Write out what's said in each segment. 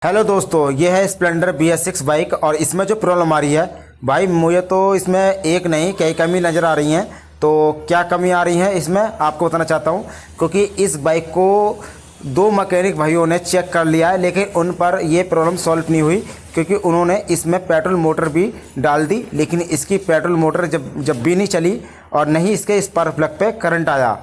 Hello दोस्तों, ये है स्प्लेंडर BS6 बाइक और इसमें जो प्रॉब्लम आ रही है भाई, मुझे तो इसमें एक नहीं कई कमी नज़र आ रही हैं। तो क्या कमी आ रही है इसमें आपको बताना चाहता हूँ, क्योंकि इस बाइक को दो मैकेनिक भाइयों ने चेक कर लिया है, लेकिन उन पर ये प्रॉब्लम सॉल्व नहीं हुई, क्योंकि उन्होंने इसमें पेट्रोल मोटर भी डाल दी, लेकिन इसकी पेट्रोल मोटर जब भी नहीं चली और नहीं इसके स्पार्क प्लग पे करंट आया।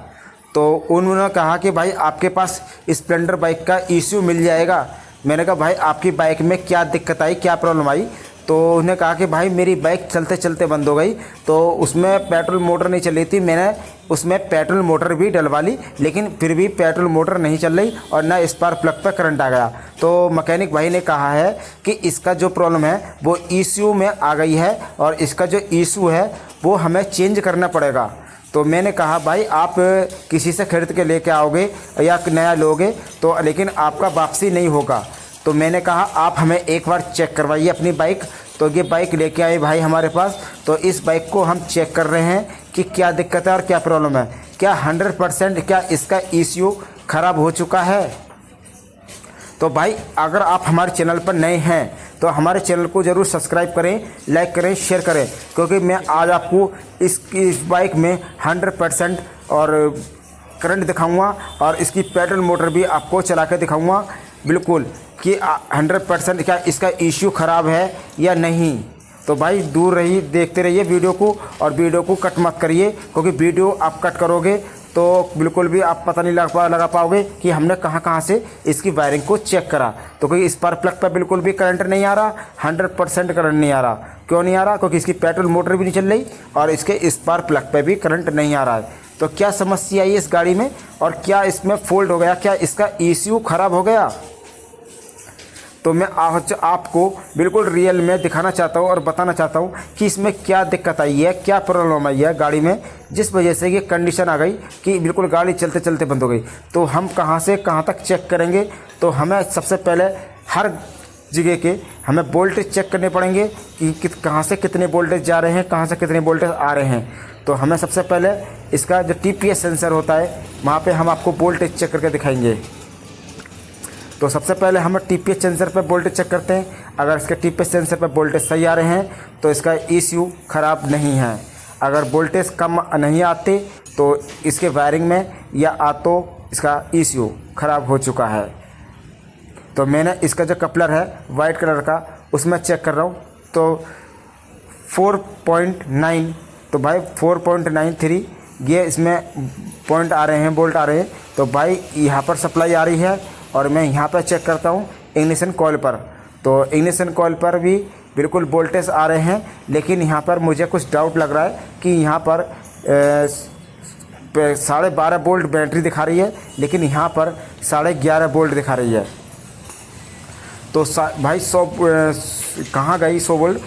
तो उन्होंने कहा कि भाई आपके पास स्प्लेंडर बाइक का इश्यू मिल जाएगा। मैंने कहा भाई आपकी बाइक में क्या दिक्कत आई, क्या प्रॉब्लम आई? तो उन्होंने कहा कि भाई मेरी बाइक चलते चलते बंद हो गई, तो उसमें पेट्रोल मोटर नहीं चल रही थी। मैंने उसमें पेट्रोल मोटर भी डलवा ली, लेकिन फिर भी पेट्रोल मोटर नहीं चल रही और ना स्पार्क प्लग पर करंट आ गया। तो मैकेनिक भाई ने कहा है कि इसका जो प्रॉब्लम है वो ईसीयू में आ गई है और इसका जो इशू है वो हमें चेंज करना पड़ेगा। तो मैंने कहा भाई आप किसी से खरीद के लेके आओगे या नया लोगे तो, लेकिन आपका वापसी नहीं होगा। तो मैंने कहा आप हमें एक बार चेक करवाइए अपनी बाइक। तो ये बाइक लेके आए भाई हमारे पास। तो इस बाइक को हम चेक कर रहे हैं कि क्या दिक्कत है और क्या प्रॉब्लम है, क्या 100% क्या इसका ECU ख़राब हो चुका है। तो भाई अगर आप हमारे चैनल पर नए हैं तो हमारे चैनल को ज़रूर सब्सक्राइब करें, लाइक करें, शेयर करें, क्योंकि मैं आज आपको इस बाइक में 100% और करंट दिखाऊंगा और इसकी पेट्रोल मोटर भी आपको चला के दिखाऊंगा बिल्कुल कि 100% क्या इसका इश्यू ख़राब है या नहीं। तो भाई दूर रही देखते रहिए वीडियो को और वीडियो को कट मत करिए, क्योंकि वीडियो आप कट करोगे तो बिल्कुल भी आप पता नहीं लगा पाओगे कि हमने कहाँ कहाँ से इसकी वायरिंग को चेक करा। तो क्योंकि स्पार्क प्लग पर बिल्कुल भी करंट नहीं आ रहा, 100% करंट नहीं आ रहा। क्यों नहीं आ रहा? क्योंकि इसकी पेट्रोल मोटर भी नहीं चल रही और इसके स्पार्क प्लग पर भी करंट नहीं आ रहा है। तो क्या समस्या आई इस गाड़ी में और क्या इसमें फॉल्ट हो गया, क्या इसका ECU ख़राब हो गया? तो मैं आज आपको बिल्कुल रियल में दिखाना चाहता हूँ और बताना चाहता हूँ कि इसमें क्या दिक्कत आई है, क्या प्रॉब्लम आई है गाड़ी में, जिस वजह से ये कंडीशन आ गई कि बिल्कुल गाड़ी चलते चलते बंद हो गई। तो हम कहाँ से कहाँ तक चेक करेंगे? तो हमें सबसे पहले हर जगह के हमें वोल्टेज चेक करने पड़ेंगे कि कहाँ से कितने वोल्टेज जा रहे हैं, कहाँ से कितने वोल्टेज आ रहे हैं। तो हमें सबसे पहले इसका जो TPS सेंसर होता है वहाँ पर हम आपको वोल्टेज चेक करके दिखाएंगे। तो सबसे पहले हम TPS सेंसर पर वोल्टेज चेक करते हैं। अगर इसके TPS सेंसर पर वोल्टेज सही आ रहे हैं तो इसका ECU ख़राब नहीं है। अगर वोल्टेज कम नहीं आते तो इसके वायरिंग में या तो इसका ECU ख़राब हो चुका है। तो मैंने इसका जो कपलर है वाइट कलर का उसमें चेक कर रहा हूँ तो 4.9, तो भाई 4.93 ये इसमें पॉइंट आ रहे हैं, वोल्ट आ रहे हैं। तो भाई यहाँ पर सप्लाई आ रही है और मैं यहाँ पर चेक करता हूँ इग्निशन कॉइल पर। तो इग्निशन कॉइल पर भी बिल्कुल वोल्टेज आ रहे हैं, लेकिन यहाँ पर मुझे कुछ डाउट लग रहा है कि यहाँ पर 12.5 वोल्ट बैटरी दिखा रही है, लेकिन यहाँ पर 11.5 वोल्ट दिखा रही है। तो भाई 100 कहाँ गई 100 वोल्ट,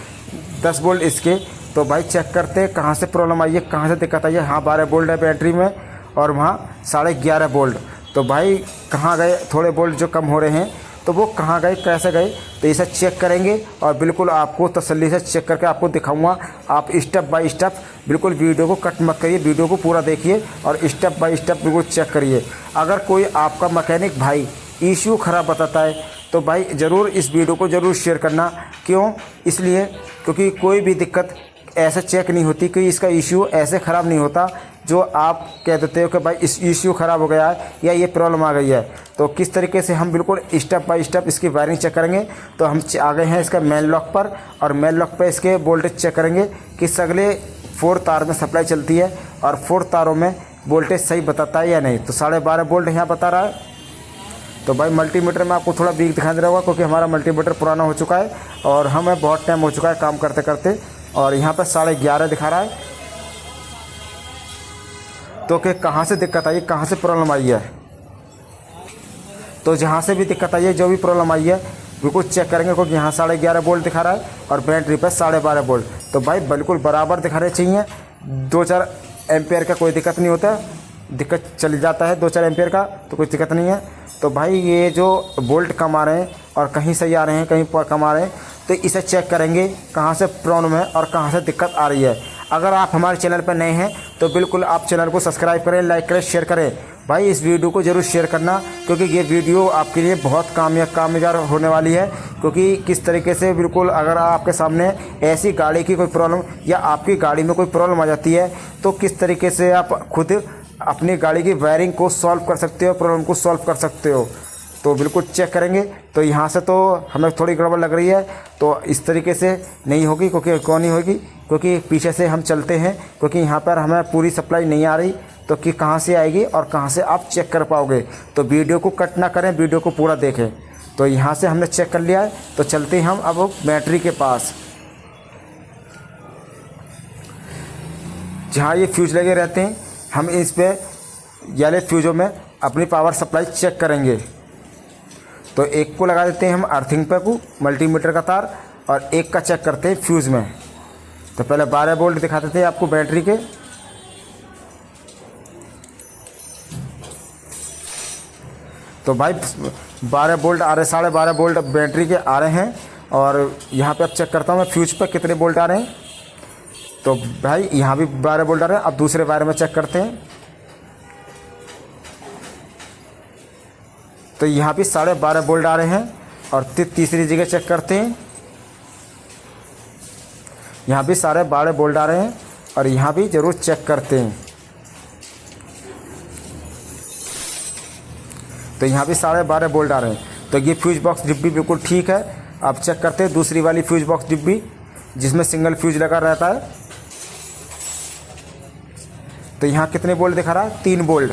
10 वोल्ट इसके। तो भाई चेक करते हैं कहाँ से प्रॉब्लम आई है, कहाँ से दिक्कत आई है। हाँ 12 वोल्ट है बैटरी में और वहाँ 11.5 वोल्ट। तो भाई कहाँ गए थोड़े वोल्ट जो कम हो रहे हैं, तो वो कहाँ गए, कैसे गए? तो इसे चेक करेंगे और बिल्कुल आपको तसल्ली से चेक करके आपको दिखाऊंगा। आप स्टेप बाय स्टेप बिल्कुल वीडियो को कट मत करिए, वीडियो को पूरा देखिए और स्टेप बाय स्टेप बिल्कुल चेक करिए। अगर कोई आपका मैकेनिक भाई ECU ख़राब बताता है तो भाई ज़रूर इस वीडियो को ज़रूर शेयर करना। क्यों? इसलिए क्योंकि कोई भी दिक्कत ऐसे चेक नहीं होती कि इसका ECU ऐसे ख़राब नहीं होता जो आप कह देते हो कि भाई इस ECU ख़राब हो गया है या ये प्रॉब्लम आ गई है। तो किस तरीके से हम बिल्कुल स्टेप बाय स्टेप इसकी वायरिंग चेक करेंगे। तो हम आ गए हैं इसका मेन लॉक पर और मेन लॉक पर इसके वोल्टेज चेक करेंगे कि सगले 4 तार में सप्लाई चलती है और 4 तारों में वोल्टेज सही बताता है या नहीं। तो 12.5 वोल्ट यहाँ बता रहा है। तो भाई मल्टीमीटर में आपको थोड़ा वीक दिखाई दे रहा होगा, क्योंकि हमारा मल्टीमीटर पुराना हो चुका है और हमें बहुत टाइम हो चुका है काम करते करते। और यहाँ पर 11.5 दिखा रहा है। तो कि कहाँ से दिक्कत आई, कहाँ से प्रॉब्लम आई है? तो जहाँ से भी दिक्कत आई है, जो भी प्रॉब्लम आई है बिल्कुल चेक करेंगे, क्योंकि यहाँ 11.5 वोल्ट दिखा रहा है और बैटरी पर 12.5 वोल्ट। तो भाई बिल्कुल बराबर दिखाने चाहिए। 2-4 एम्पेयर का कोई दिक्कत नहीं होता, दिक्कत चल जाता है 2-4 एम्पेयर का तो कोई दिक्कत नहीं है। तो भाई ये जो वोल्ट कम आ रहे हैं और कहीं सही आ रहे हैं, कहीं पर कम आ रहे हैं, तो इसे चेक करेंगे कहाँ से प्रॉब्लम है और कहाँ से दिक्कत आ रही है। अगर आप हमारे चैनल पर नए हैं तो बिल्कुल आप चैनल को सब्सक्राइब करें, लाइक करें, शेयर करें भाई इस वीडियो को ज़रूर शेयर करना, क्योंकि ये वीडियो आपके लिए बहुत कामयाब होने वाली है। क्योंकि किस तरीके से बिल्कुल अगर आपके सामने ऐसी गाड़ी की कोई प्रॉब्लम या आपकी गाड़ी में कोई प्रॉब्लम आ जाती है तो किस तरीके से आप खुद अपनी गाड़ी की वायरिंग को सॉल्व कर सकते हो, प्रॉब्लम को सॉल्व कर सकते हो। तो बिल्कुल चेक करेंगे। तो यहाँ से तो हमें थोड़ी गड़बड़ लग रही है, तो इस तरीके से नहीं होगी, क्योंकि कौन नहीं होगी, क्योंकि पीछे से हम चलते हैं, क्योंकि यहाँ पर हमें पूरी सप्लाई नहीं आ रही, तो कि कहाँ से आएगी और कहाँ से आप चेक कर पाओगे। तो वीडियो को कट ना करें, वीडियो को पूरा देखें। तो यहाँ से हमने चेक कर लिया है, तो चलते हैं हम अब बैटरी के पास, जहाँ ये फ्यूज लगे रहते हैं। हम इस पे येलो फ्यूज़ों में अपनी पावर सप्लाई चेक करेंगे। तो एक को लगा देते हैं हम अर्थिंग पे को, मल्टीमीटर का तार, और एक का चेक करते हैं फ्यूज़ में। तो पहले 12 वोल्ट दिखाते थे आपको बैटरी के। तो भाई 12 वोल्ट आ रहे, 12.5 वोल्ट बैटरी के आ रहे हैं। और यहाँ पे अब चेक करता हूँ मैं फ्यूज पे कितने वोल्ट आ रहे हैं। तो भाई यहाँ भी 12 वोल्ट आ रहे हैं। अब दूसरे वायर में चेक करते हैं। तो यहाँ भी 12.5 वोल्ट आ रहे हैं। और तीसरी जगह चेक करते हैं, यहाँ भी 12.5 वोल्ट आ रहे हैं। और यहाँ भी ज़रूर चेक करते हैं। तो यहाँ भी 12.5 वोल्ट आ रहे हैं। तो ये फ्यूज बॉक्स डिब्बी बिल्कुल ठीक है। अब चेक करते हैं दूसरी वाली फ्यूज बॉक्स डिब्बी, जिसमें सिंगल फ्यूज लगा रहता है। तो यहाँ कितने बोल्ट दिखा रहा है? 3 बोल्ट।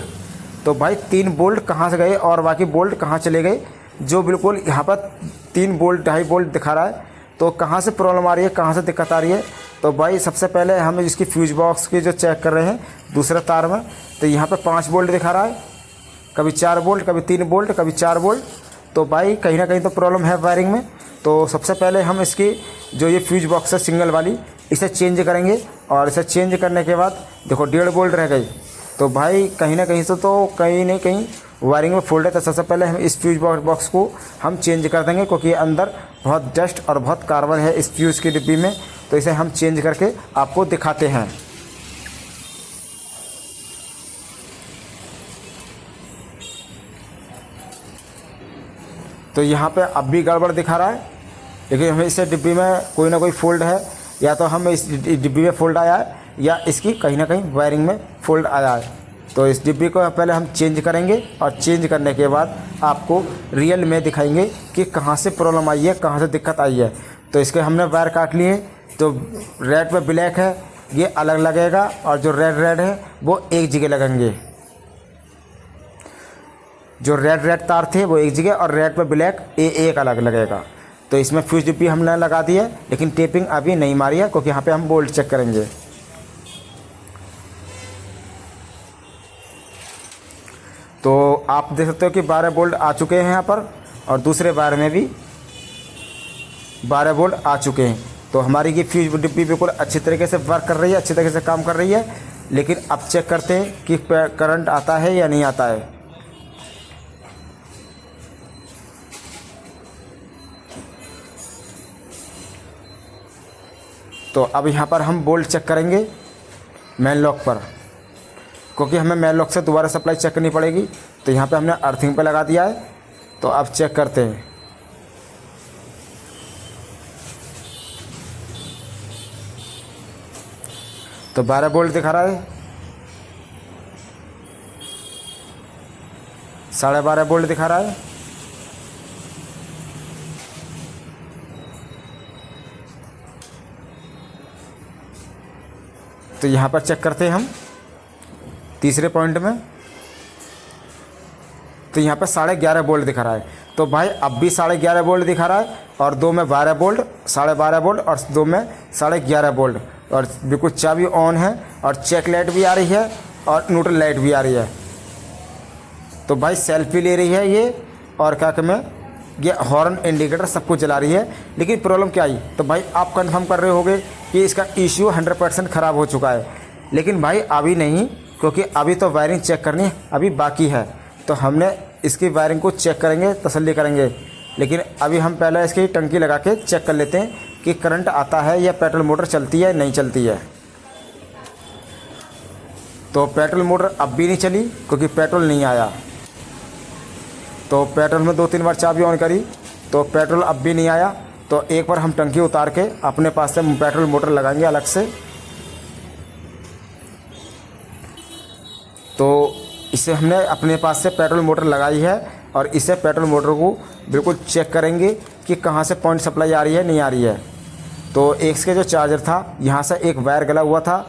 तो भाई 3 बोल्ट कहाँ से गए और बाकी बोल्ट कहाँ चले गए? जो बिल्कुल यहाँ पर 3 बोल्ट 2.5 बोल्ट दिखा रहा है, तो कहाँ से प्रॉब्लम आ रही है, कहाँ से दिक्कत आ रही है? तो भाई सबसे पहले हम इसकी फ्यूज बॉक्स की जो चेक कर रहे हैं दूसरे तार में, तो यहाँ पर 5 बोल्ट दिखा रहा है, कभी 4 बोल्ट, कभी 3 बोल्ट, कभी 4 बोल्ट। तो भाई कहीं ना कहीं तो प्रॉब्लम है वायरिंग में। तो सबसे पहले हम इसकी जो ये फ्यूज बॉक्स है सिंगल वाली, इसे चेंज करेंगे। और इसे चेंज करने के बाद देखो 1.5 बोल्ट रह गई। तो भाई कहीं ना कहीं से तो कहीं ना कहीं वायरिंग में फॉल्ट है। तो सबसे पहले हम इस फ्यूज बॉक्स को हम चेंज कर देंगे, क्योंकि अंदर बहुत डस्ट और बहुत कार्बन है इस फ्यूज़ की डिब्बी में। तो इसे हम चेंज करके आपको दिखाते हैं। तो यहाँ पे अब भी गड़बड़ दिखा रहा है, लेकिन हमें इस डिब्बी में कोई ना कोई फॉल्ट है। या तो हम इस डिब्बी में फॉल्ट आया है, या इसकी कहीं ना कहीं वायरिंग में फॉल्ट आया है। तो इस डिब्बी को पहले हम चेंज करेंगे, और चेंज करने के बाद आपको रियल में दिखाएंगे कि कहाँ से प्रॉब्लम आई है, कहाँ से दिक्कत आई है। तो इसके हमने वायर काट लिए। तो रेड पे ब्लैक है, ये अलग लगेगा, और जो रेड है वो एक जगह लगेंगे। जो रेड तार थे वो एक जगह, और रेड पे ब्लैक एक अलग लगेगा। तो इसमें फ्यूज डिब्बी हमने लगा दी है, लेकिन टेपिंग अभी नहीं मारी है, क्योंकि यहाँ पे हम बोल्ट चेक करेंगे। तो आप देख सकते हो कि 12 बोल्ट आ चुके हैं यहाँ पर, और दूसरे वायर में भी 12 बोल्ट आ चुके हैं। तो हमारी ये फ्यूज डिब्बी बिल्कुल अच्छी तरीके से वर्क कर रही है, अच्छी तरीके से काम कर रही है। लेकिन अब चेक करते हैं कि करंट आता है या नहीं आता है। तो अब यहाँ पर हम बोल्ट चेक करेंगे मेन लॉक पर, क्योंकि हमें मेन लॉक से दोबारा सप्लाई चेक करनी पड़ेगी। तो यहाँ पे हमने अर्थिंग पे लगा दिया है। तो अब चेक करते हैं। तो 12 बोल्ट दिखा रहा है, 12.5 बोल्ट दिखा रहा है। तो यहाँ पर चेक करते हैं हम तीसरे पॉइंट में। तो यहाँ पे 11.5 बोल्ट दिखा रहा है। तो भाई अब भी 11.5 बोल्ट दिखा रहा है, और 2 में 12 बोल्ट, 12.5 बोल्ट, और 2 में 11.5 बोल्ट। और बिल्कुल चाबी ऑन है, और चेक लाइट भी आ रही है, और न्यूट्रल लाइट भी आ रही है। तो भाई सेल्फी ले रही है ये, और क्या कहते हैं, ये हॉर्न इंडिकेटर सब कुछ जला रही है। लेकिन प्रॉब्लम क्या आई? तो भाई आप कंफर्म कर रहे होगे कि इसका इश्यू 100% ख़राब हो चुका है। लेकिन भाई अभी नहीं, क्योंकि अभी तो वायरिंग चेक करनी अभी बाकी है। तो हमने इसकी वायरिंग को चेक करेंगे, तसल्ली करेंगे। लेकिन अभी हम पहले इसकी टंकी लगा के चेक कर लेते हैं कि करंट आता है या पेट्रोल मोटर चलती है नहीं चलती है। तो पेट्रोल मोटर अब भी नहीं चली क्योंकि पेट्रोल नहीं आया। तो पेट्रोल में 2-3 बार चाबी ऑन करी तो पेट्रोल अब भी नहीं आया। तो एक बार हम टंकी उतार के अपने पास से पेट्रोल मोटर लगाएंगे अलग से। तो इसे हमने अपने पास से पेट्रोल मोटर लगाई है और इसे पेट्रोल मोटर को बिल्कुल चेक करेंगे कि कहाँ से पॉइंट सप्लाई आ रही है नहीं आ रही है। तो इसके जो चार्जर था यहाँ से एक वायर गला हुआ था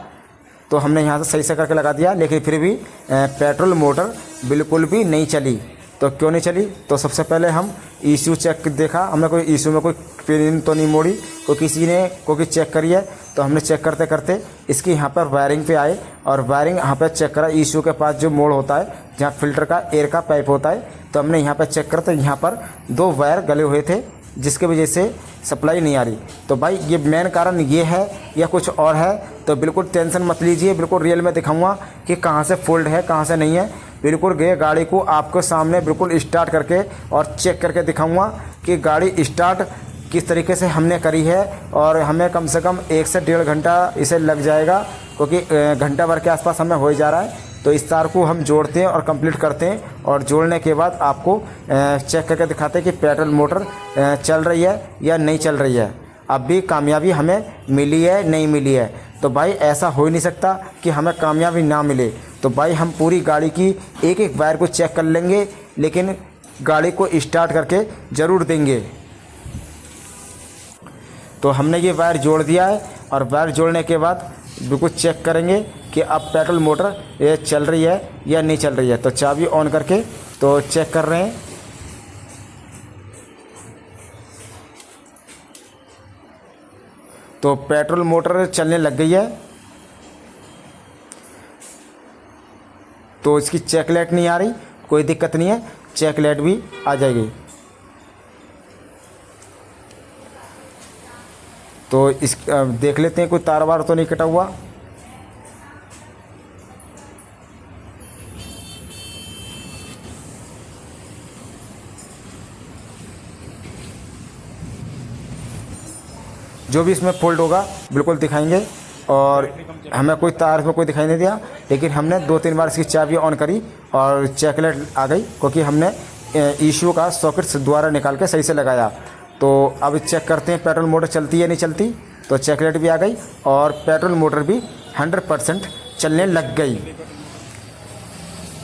तो हमने यहाँ से सही से करके लगा दिया, लेकिन फिर भी पेट्रोल मोटर बिल्कुल भी नहीं चली। तो क्यों नहीं चली? तो सबसे पहले हम ईशू चेक देखा, हमने कोई ईशू में कोई पिन तो नहीं मोड़ी, किसी ने कोई चेक करी है। तो हमने चेक करते करते इसकी यहाँ पर वायरिंग पे आए और वायरिंग यहाँ पर चेक करा। ईशू के पास जो मोड़ होता है जहाँ फिल्टर का एयर का पाइप होता है, तो हमने यहाँ पर चेक करा तो यहाँ पर 2 वायर गले हुए थे जिसके वजह से सप्लाई नहीं आ रही। तो भाई ये मेन कारण ये है या कुछ और है? तो बिल्कुल टेंशन मत लीजिए, बिल्कुल रियल में दिखाऊंगा कि कहाँ से फॉल्ट है कहाँ से नहीं है। बिल्कुल गए गाड़ी को आपके सामने बिल्कुल स्टार्ट करके और चेक करके दिखाऊंगा कि गाड़ी स्टार्ट किस तरीके से हमने करी है। और हमें कम से कम 1 से 1.5 घंटा इसे लग जाएगा क्योंकि घंटा भर के आसपास हमें हो जा रहा है। तो इस तार को हम जोड़ते हैं और कंप्लीट करते हैं और जोड़ने के बाद आपको चेक करके दिखाते हैं कि पेट्रोल मोटर चल रही है या नहीं चल रही है, अब भी कामयाबी हमें मिली है नहीं मिली है। तो भाई ऐसा हो ही नहीं सकता कि हमें कामयाबी ना मिले। तो भाई हम पूरी गाड़ी की एक एक वायर को चेक कर लेंगे, लेकिन गाड़ी को स्टार्ट करके ज़रूर देंगे। तो हमने ये वायर जोड़ दिया है और वायर जोड़ने के बाद बिल्कुल चेक करेंगे कि अब पेट्रोल मोटर ये चल रही है या नहीं चल रही है। तो चाबी ऑन करके तो चेक कर रहे हैं। तो पेट्रोल मोटर चलने लग गई है। तो इसकी चेक लाइट नहीं आ रही, कोई दिक्कत नहीं है, चेक लाइट भी आ जाएगी। तो इस देख लेते हैं कोई तार वार तो नहीं कटा हुआ। जो भी इसमें फॉल्ट होगा बिल्कुल दिखाएंगे। और हमें कोई तार में कोई दिखाई नहीं दिया, लेकिन हमने 2-3 बार इसकी चाबी ऑन करी और चेक लाइट आ गई क्योंकि हमने ईशू का सॉकेट द्वारा निकाल के सही से लगाया। तो अब चेक करते हैं पेट्रोल मोटर चलती है नहीं चलती। तो चेक लाइट भी आ गई और पेट्रोल मोटर भी 100% चलने लग गई।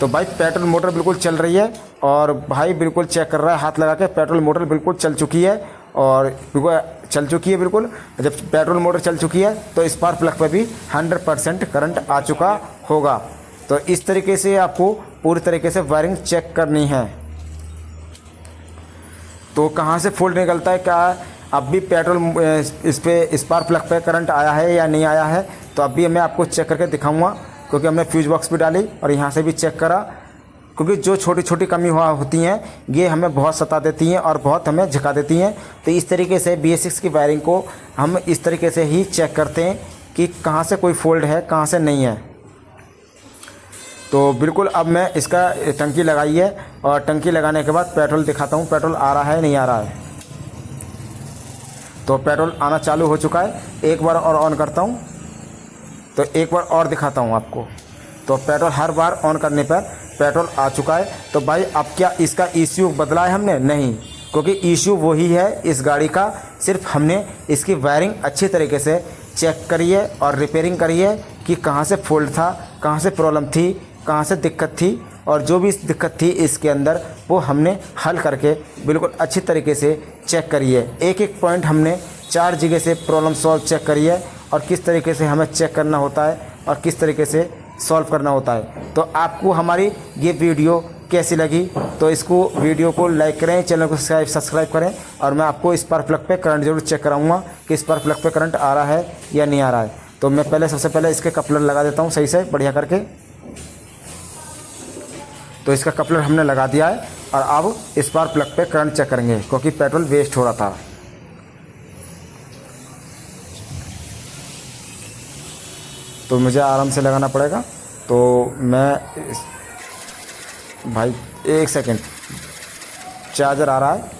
तो भाई पेट्रोल मोटर बिल्कुल चल रही है और भाई बिल्कुल चेक कर रहा है हाथ लगा के, पेट्रोल मोटर बिल्कुल चल चुकी है और बिल्कुल चल चुकी है। बिल्कुल जब पेट्रोल मोटर चल चुकी है तो स्पार्क प्लग पर भी 100% करंट आ चुका होगा। तो इस तरीके से आपको पूरी तरीके से वायरिंग चेक करनी है। तो कहाँ से फॉल्ट निकलता है, क्या अब भी पेट्रोल इस पे स्पार्क प्लग पे करंट आया है या नहीं आया है, तो अभी मैं आपको चेक करके दिखाऊंगा क्योंकि हमने फ्यूज बॉक्स भी डाली और यहाँ से भी चेक करा। क्योंकि जो छोटी छोटी कमी होती हैं ये हमें बहुत सता देती हैं और बहुत हमें झुका देती हैं। तो इस तरीके से BS6 की वायरिंग को हम इस तरीके से ही चेक करते हैं कि कहाँ से कोई फॉल्ट है कहाँ से नहीं है। तो बिल्कुल अब मैं इसका टंकी लगाई है और टंकी लगाने के बाद पेट्रोल दिखाता हूँ, पेट्रोल आ रहा है नहीं आ रहा है। तो पेट्रोल आना चालू हो चुका है। एक बार और ऑन करता हूँ तो एक बार और दिखाता हूँ आपको। तो पेट्रोल हर बार ऑन करने पर पेट्रोल आ चुका है। तो भाई अब क्या इसका ईशू बदला है हमने? नहीं, क्योंकि ईशू वही है इस गाड़ी का, सिर्फ हमने इसकी वायरिंग अच्छी तरीके से चेक करी है और रिपेयरिंग करी है कि कहाँ से फॉल्ट था, कहाँ से प्रॉब्लम थी, कहाँ से दिक्कत थी, और जो भी दिक्कत थी इसके अंदर वो हमने हल करके बिल्कुल अच्छी तरीके से चेक करी है। एक एक पॉइंट हमने 4 जगह से प्रॉब्लम सॉल्व चेक करी है और किस तरीके से हमें चेक करना होता है और किस तरीके से सॉल्व करना होता है। तो आपको हमारी ये वीडियो कैसी लगी, तो इसको वीडियो को लाइक करें, चैनल को सब्सक्राइब करें। और मैं आपको स्पार्क प्लग पे करंट जरूर चेक कराऊंगा कि स्पार्क प्लग पे करंट आ रहा है या नहीं आ रहा है। तो मैं सबसे पहले इसके कपलर लगा देता हूँ सही से बढ़िया करके। तो इसका कपलर हमने लगा दिया है और अब स्पार्क प्लग पे करंट चेक करेंगे क्योंकि पेट्रोल वेस्ट हो रहा था। तो मुझे आराम से लगाना पड़ेगा। तो मैं भाई 1 सेकेंड, चार्जर आ रहा है।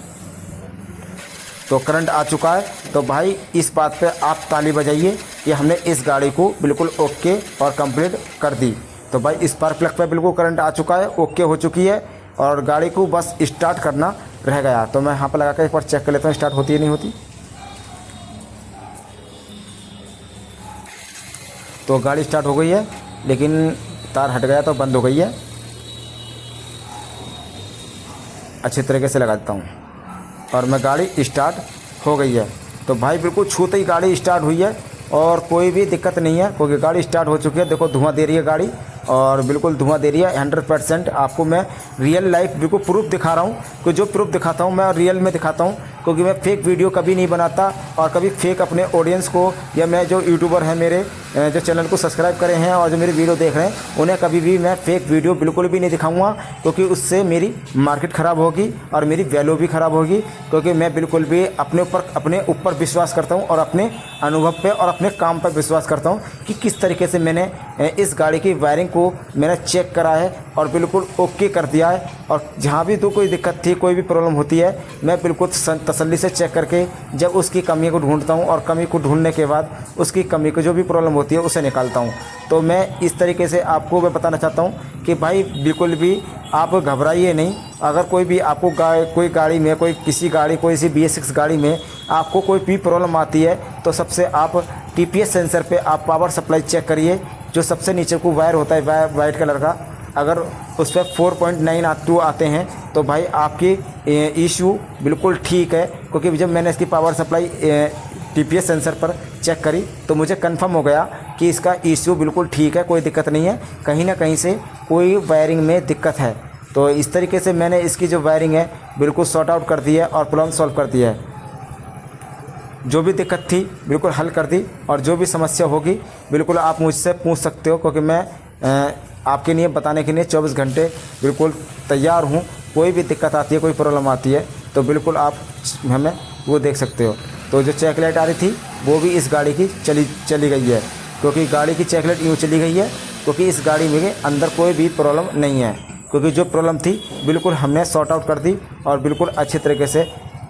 तो करंट आ चुका है। तो भाई इस बात पे आप ताली बजाइए कि हमने इस गाड़ी को बिल्कुल ओके और कंप्लीट कर दी। तो भाई स्पार्क प्लग पे बिल्कुल करंट आ चुका है, ओके हो चुकी है और गाड़ी को बस स्टार्ट करना रह गया। तो मैं यहाँ पर लगा कर एक बार चेक कर लेता हूँ स्टार्ट होती है नहीं होती। तो गाड़ी स्टार्ट हो गई है, लेकिन तार हट गया तो बंद हो गई है। अच्छी तरीके से लगा देता हूँ और मैं गाड़ी स्टार्ट हो गई है। तो भाई बिल्कुल छूते ही गाड़ी स्टार्ट हुई है और कोई भी दिक्कत नहीं है, क्योंकि गाड़ी स्टार्ट हो चुकी है। देखो धुआं दे रही है गाड़ी और बिल्कुल धुआं दे रही है 100%। आपको मैं रियल लाइफ बिल्कुल प्रूफ दिखा रहा हूँ, कि जो प्रूफ दिखाता हूँ मैं रियल में दिखाता हूँ, क्योंकि मैं फेक वीडियो कभी नहीं बनाता और कभी फेक अपने ऑडियंस को या मैं जो यूट्यूबर हैं मेरे जो चैनल को सब्सक्राइब करे हैं और जो मेरी वीडियो देख रहे हैं उन्हें कभी भी मैं फेक वीडियो बिल्कुल भी नहीं दिखाऊंगा, क्योंकि उससे मेरी मार्केट ख़राब होगी और मेरी वैल्यू भी ख़राब होगी। क्योंकि मैं बिल्कुल भी अपने ऊपर विश्वास करता हूँ और अपने अनुभव पे और अपने काम पर विश्वास करता हूँ कि किस तरीके से मैंने इस गाड़ी की वायरिंग को मैंने चेक करा है और बिल्कुल ओके कर दिया है। और जहाँ भी तो कोई दिक्कत थी, कोई भी प्रॉब्लम होती है, मैं बिल्कुल तसल्ली से चेक करके जब उसकी कमी को ढूंढता हूँ और कमी को ढूंढने के बाद उसकी कमी को जो भी प्रॉब्लम होती है उसे निकालता हूँ। तो मैं इस तरीके से आपको मैं बताना चाहता हूँ कि भाई बिल्कुल भी आप घबराइए नहीं। अगर कोई भी आपको कोई गाड़ी में कोई सी BS6 गाड़ी में आपको कोई भी प्रॉब्लम आती है तो सबसे आप TPS सेंसर पे आप पावर सप्लाई चेक करिए। जो सबसे नीचे को वायर होता है वाइट कलर का, अगर उस पर 4.9 आते हैं तो भाई आपकी इशू बिल्कुल ठीक है। क्योंकि जब मैंने इसकी पावर सप्लाई TPS सेंसर पर चेक करी तो मुझे कंफर्म हो गया कि इसका इशू बिल्कुल ठीक है, कोई दिक्कत नहीं है, कहीं ना कहीं से कोई वायरिंग में दिक्कत है। तो इस तरीके से मैंने इसकी जो वायरिंग है बिल्कुल सॉर्ट आउट कर दी है और प्रॉब्लम सॉल्व कर दिया है। जो भी दिक्कत थी बिल्कुल हल कर दी और जो भी समस्या होगी बिल्कुल आप मुझसे पूछ सकते हो, क्योंकि मैं आपके लिए बताने के लिए 24 घंटे बिल्कुल तैयार हूँ। कोई भी दिक्कत आती है, कोई प्रॉब्लम आती है तो बिल्कुल आप हमें वो देख सकते हो। तो जो चेक लाइट आ रही थी वो भी इस गाड़ी की चली गई है, क्योंकि गाड़ी की चेक लाइट यूँ चली गई है क्योंकि इस गाड़ी में अंदर कोई भी प्रॉब्लम नहीं है। क्योंकि जो प्रॉब्लम थी बिल्कुल हमने सॉर्ट आउट कर दी और बिल्कुल अच्छे तरीके से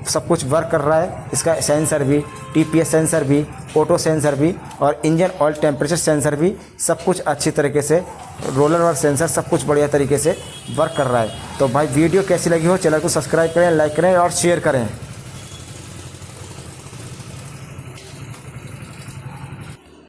सब कुछ वर्क कर रहा है। इसका सेंसर भी, TPS सेंसर भी, ऑटो सेंसर भी और इंजन ऑयल टेम्परेचर सेंसर भी, सब कुछ अच्छी तरीके से, रोलर और सेंसर सब कुछ बढ़िया तरीके से वर्क कर रहा है। तो भाई वीडियो कैसी लगी हो, चैनल को सब्सक्राइब करें, लाइक करें और शेयर करें।